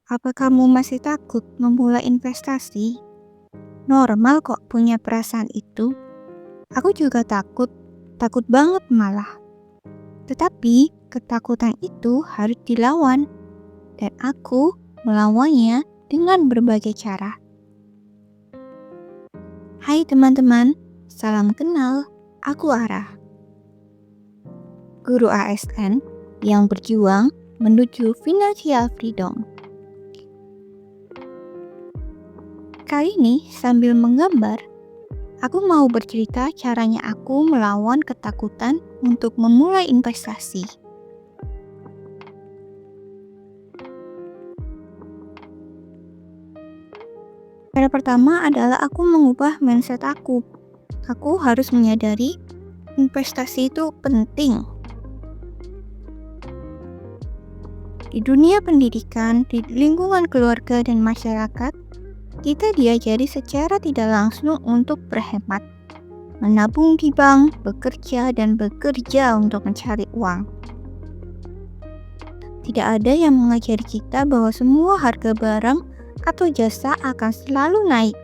Apa kamu masih takut memulai investasi? Normal kok punya perasaan itu. Aku juga takut, takut banget malah. Tetapi ketakutan itu harus dilawan, dan aku melawannya dengan berbagai cara. Hai teman-teman, salam kenal, aku Ara, guru ASN yang berjuang menuju financial freedom. Kali ini sambil menggambar, aku mau bercerita caranya aku melawan ketakutan untuk memulai investasi. Cara pertama adalah aku mengubah mindset aku. Aku harus menyadari investasi itu penting. Di dunia pendidikan, di lingkungan keluarga dan masyarakat, kita diajari secara tidak langsung untuk berhemat, menabung di bank, bekerja, dan bekerja untuk mencari uang. Tidak ada yang mengajari kita bahwa semua harga barang atau jasa akan selalu naik.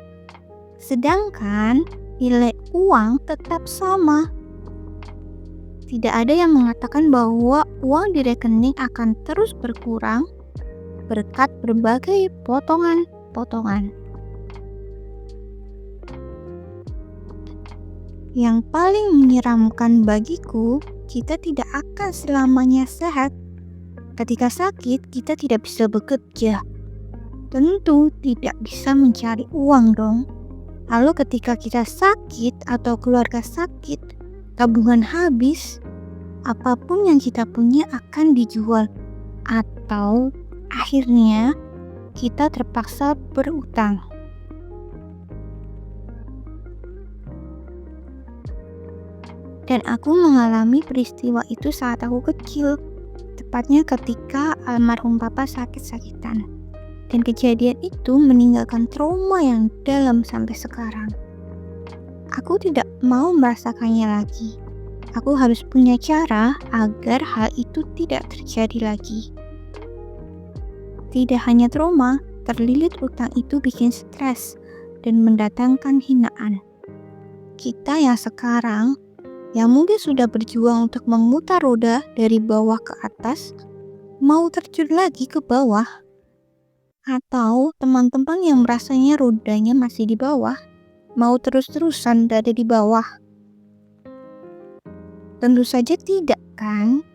Sedangkan nilai uang tetap sama. Tidak ada yang mengatakan bahwa uang di rekening akan terus berkurang berkat berbagai potongan-potongan. Yang paling menyeramkan bagiku, kita tidak akan selamanya sehat. Ketika sakit, kita tidak bisa bekerja. Tentu tidak bisa mencari uang dong. Lalu ketika kita sakit atau keluarga sakit, tabungan habis, apapun yang kita punya akan dijual. Atau akhirnya kita terpaksa berutang. Dan aku mengalami peristiwa itu saat aku kecil, tepatnya ketika almarhum papa sakit-sakitan. Dan kejadian itu meninggalkan trauma yang dalam sampai sekarang. Aku tidak mau merasakannya lagi. Aku harus punya cara agar hal itu tidak terjadi lagi. Tidak hanya trauma, terlilit utang itu bikin stres dan mendatangkan hinaan. Kita yang sekarang yang mungkin sudah berjuang untuk memutar roda dari bawah ke atas, mau terjun lagi ke bawah. Atau teman-teman yang merasanya rodanya masih di bawah, mau terus-terusan berada di bawah. Tentu saja tidak, kan?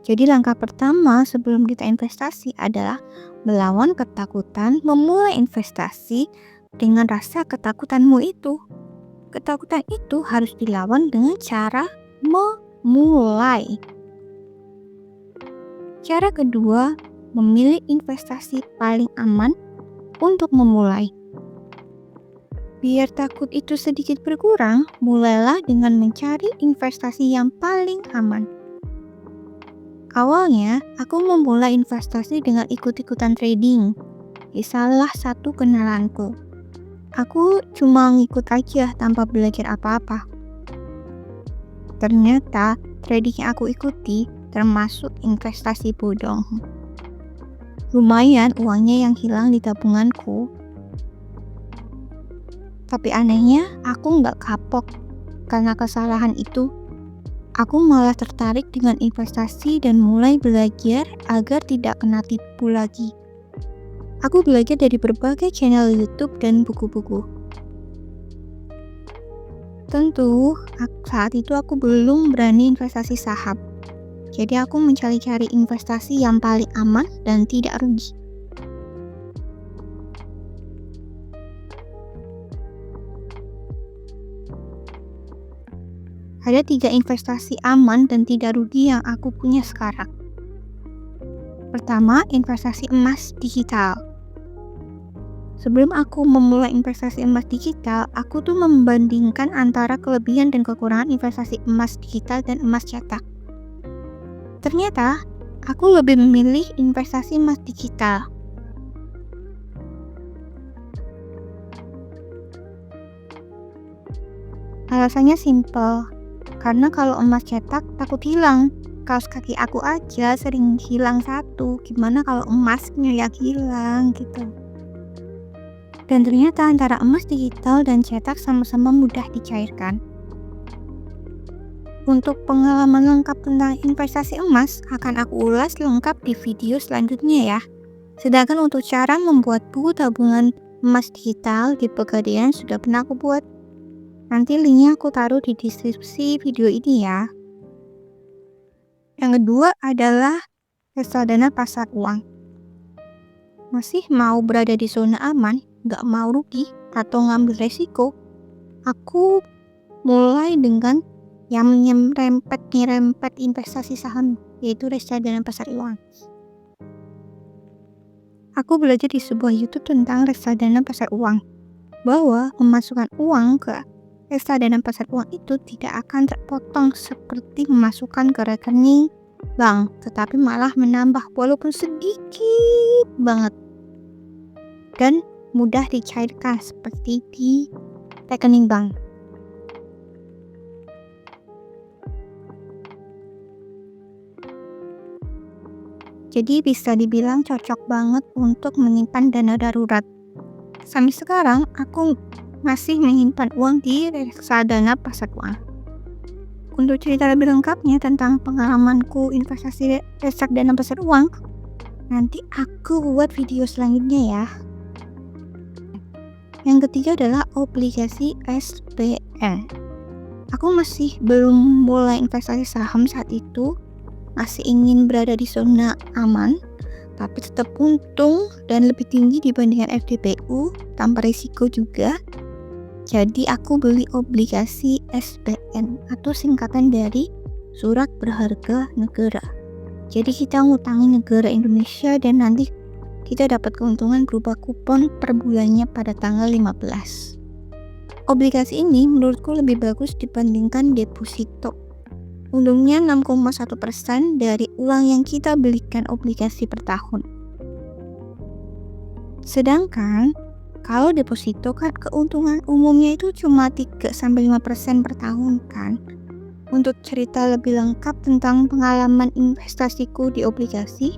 Jadi langkah pertama sebelum kita investasi adalah melawan ketakutan memulai investasi dengan rasa ketakutanmu itu. Ketakutan itu harus dilawan dengan cara memulai. Cara kedua, memilih investasi paling aman untuk memulai. Biar takut itu sedikit berkurang, mulailah dengan mencari investasi yang paling aman. Awalnya, aku memulai investasi dengan ikut-ikutan trading di salah satu kenalanku. Aku cuma ngikut aja tanpa belajar apa-apa. Ternyata, trading yang aku ikuti termasuk investasi bodong. Lumayan uangnya yang hilang di tabunganku. Tapi anehnya, aku nggak kapok karena kesalahan itu. Aku malah tertarik dengan investasi dan mulai belajar agar tidak kena tipu lagi. Aku belajar dari berbagai channel YouTube dan buku-buku. Tentu, saat itu aku belum berani investasi saham. Jadi aku mencari-cari investasi yang paling aman dan tidak rugi. Ada 3 investasi aman dan tidak rugi yang aku punya sekarang. Pertama, investasi emas digital. Sebelum aku memulai investasi emas digital, aku tuh membandingkan antara kelebihan dan kekurangan investasi emas digital dan emas cetak. Ternyata, aku lebih memilih investasi emas digital. Alasannya simpel. Karena kalau emas cetak takut hilang. Kaos kaki aku aja sering hilang satu, gimana kalau emasnya yang hilang gitu. Dan ternyata antara emas digital dan cetak sama-sama mudah dicairkan. Untuk pengalaman lengkap tentang investasi emas akan aku ulas lengkap di video selanjutnya ya. Sedangkan untuk cara membuat buku tabungan emas digital di Pegadaian sudah pernah aku buat. Nanti linknya aku taruh di deskripsi video ini ya. Yang kedua adalah reksadana pasar uang. Masih mau berada di zona aman, gak mau rugi atau ngambil resiko? Aku mulai dengan yang nyerempet investasi saham, yaitu reksadana pasar uang. Aku belajar di sebuah YouTube tentang reksadana pasar uang, bahwa memasukkan uang ke reksadana pasar uang itu tidak akan terpotong seperti memasukkan ke rekening bank, tetapi malah menambah walaupun sedikit banget dan mudah dicairkan seperti di rekening bank. Jadi bisa dibilang cocok banget untuk menyimpan dana darurat. Sampai sekarang aku masih menyimpan uang di reksadana pasar uang. Untuk cerita lebih lengkapnya tentang pengalamanku investasi reksadana pasar uang, nanti aku buat video selanjutnya ya. Yang ketiga adalah obligasi SBN. Aku masih belum mulai investasi saham saat itu, masih ingin berada di zona aman, tapi tetap untung dan lebih tinggi dibandingkan FDPU tanpa risiko juga. Jadi aku beli obligasi SBN atau singkatan dari surat berharga negara. Jadi kita ngutangi negara Indonesia dan nanti kita dapat keuntungan berupa kupon per bulannya pada tanggal 15. Obligasi ini menurutku lebih bagus dibandingkan deposito. Untungnya 6,1% dari uang yang kita belikan obligasi per tahun. Sedangkan kalau deposito kan keuntungan umumnya itu cuma 3-5% per tahun kan. Untuk cerita lebih lengkap tentang pengalaman investasiku di obligasi,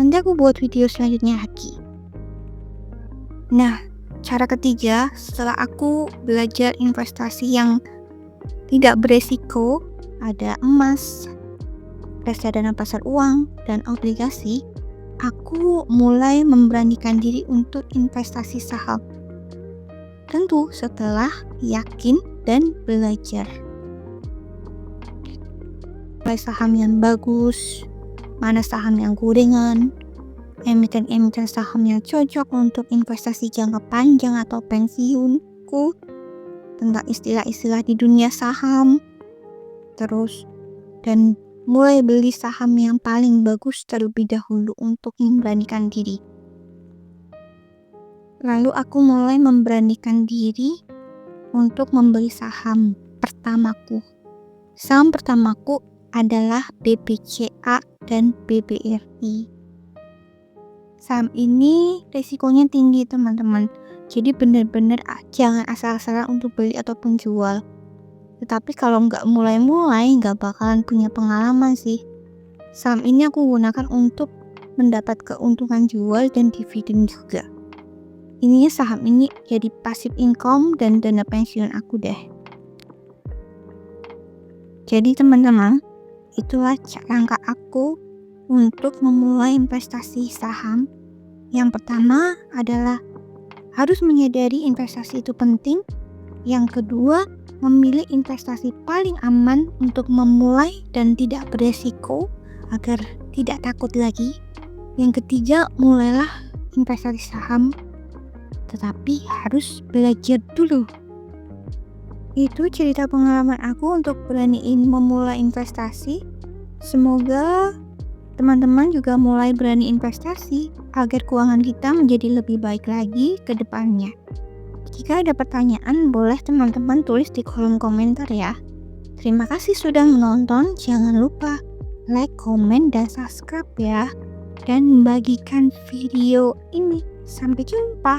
nanti aku buat video selanjutnya lagi. Nah, cara ketiga setelah aku belajar investasi yang tidak beresiko, ada emas, reksadana pasar uang, dan obligasi, aku mulai memberanikan diri untuk investasi saham. Tentu setelah yakin dan belajar. Mulai saham yang bagus, mana saham yang gorengan, emiten-emiten saham yang cocok untuk investasi jangka panjang atau pensiunku, tentang istilah-istilah di dunia saham, terus dan mulai beli saham yang paling bagus terlebih dahulu untuk memberanikan diri. Lalu aku mulai memberanikan diri untuk membeli saham pertamaku. Saham pertamaku adalah BBCA dan BBRI. Saham ini risikonya tinggi teman-teman. Jadi benar-benar jangan asal-asalan untuk beli ataupun jual. Tetapi kalau nggak mulai-mulai, nggak bakalan punya pengalaman sih. Saham ini aku gunakan untuk mendapat keuntungan jual dan dividen juga. Ininya saham ini jadi passive income dan dana pensiun aku deh. Jadi teman-teman, itulah langkah aku untuk memulai investasi saham. Yang pertama adalah harus menyadari investasi itu penting. Yang kedua, memilih investasi paling aman untuk memulai dan tidak beresiko agar tidak takut lagi. Yang ketiga, mulailah investasi saham, tetapi harus belajar dulu. Itu cerita pengalaman aku untuk beraniin memulai investasi. Semoga teman-teman juga mulai berani investasi agar keuangan kita menjadi lebih baik lagi ke depannya. Jika ada pertanyaan, boleh teman-teman tulis di kolom komentar ya. Terima kasih sudah menonton. Jangan lupa like, komen, dan subscribe ya. Dan bagikan video ini. Sampai jumpa.